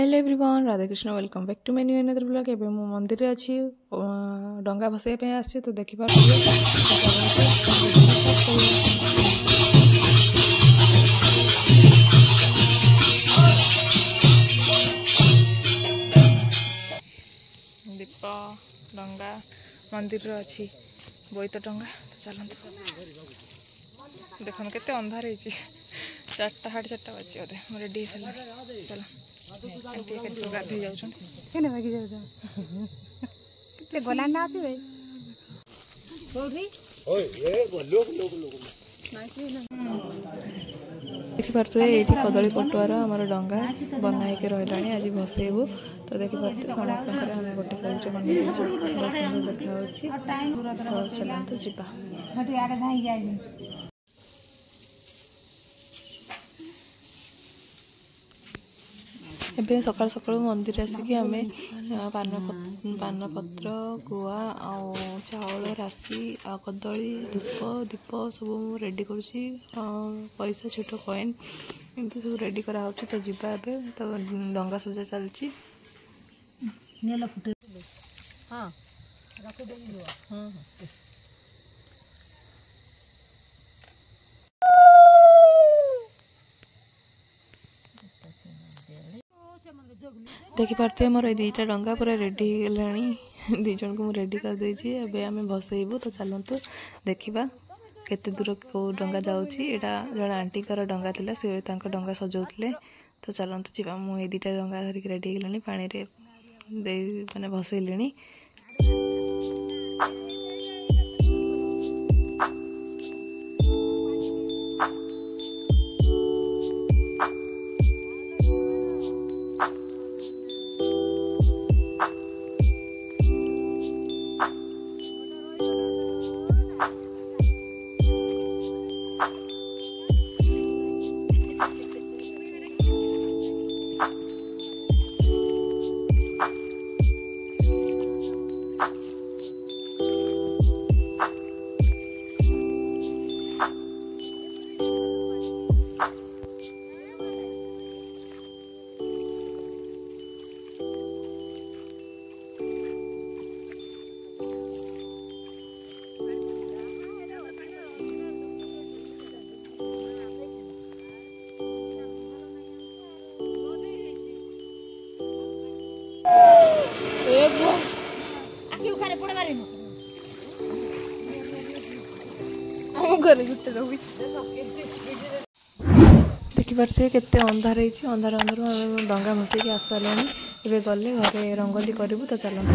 Hello everyone, Radha Krishna, welcome back to my new another blog. एबे मो मंदिर अच्छी डंगा भसाई पे आछि तो देखि पार दीप डंगा मंदिर अच्छी बोईत डंगा। तो चलते देखो केते अंधार है 4टा 4:30 बजे बोधे रेडी चल आंटी के गाधे जाऊँ केने बाकी जाऊ गला ना आसबे देखिपे ये कदली पटुआर आम डंगा बनाई रही आज भसेबू। तो देखिपे समस्त आम गोटे साइज बन सुंदर देखा तो चलते जीवा। एबे सकाल सकाल मंदिर आसिक आम पान पत्र गुआ चाउल राशि कदली धूप दीप सब रेडी करुँची पैसा छोट कॉइन एमती सब रेडी करा होची। तो जीवा एबे तो डंगा सजा चलची। देखिपे मोर ये 2टा डंगा पूरा रेडी हो गलानी। 2 जन को मुझे रेडी कर देछि। एबे आमे भसेबू। तो चलतु देखिबा केते दूर को डंगा जाउछि। एटा जण आंटी कर डंगा थिला, से तांको डंगा सजौतले। तो चलतु जीवा। मु ये 2टा डंगा धरिक रेडी हो गलानी, पानी रे दे माने भसेलिनी। देखिपे केते अंधार है अंधार अंधार डंगा भसैक आस सारे। ए गले घरे रंगोली करूँ। तो चलते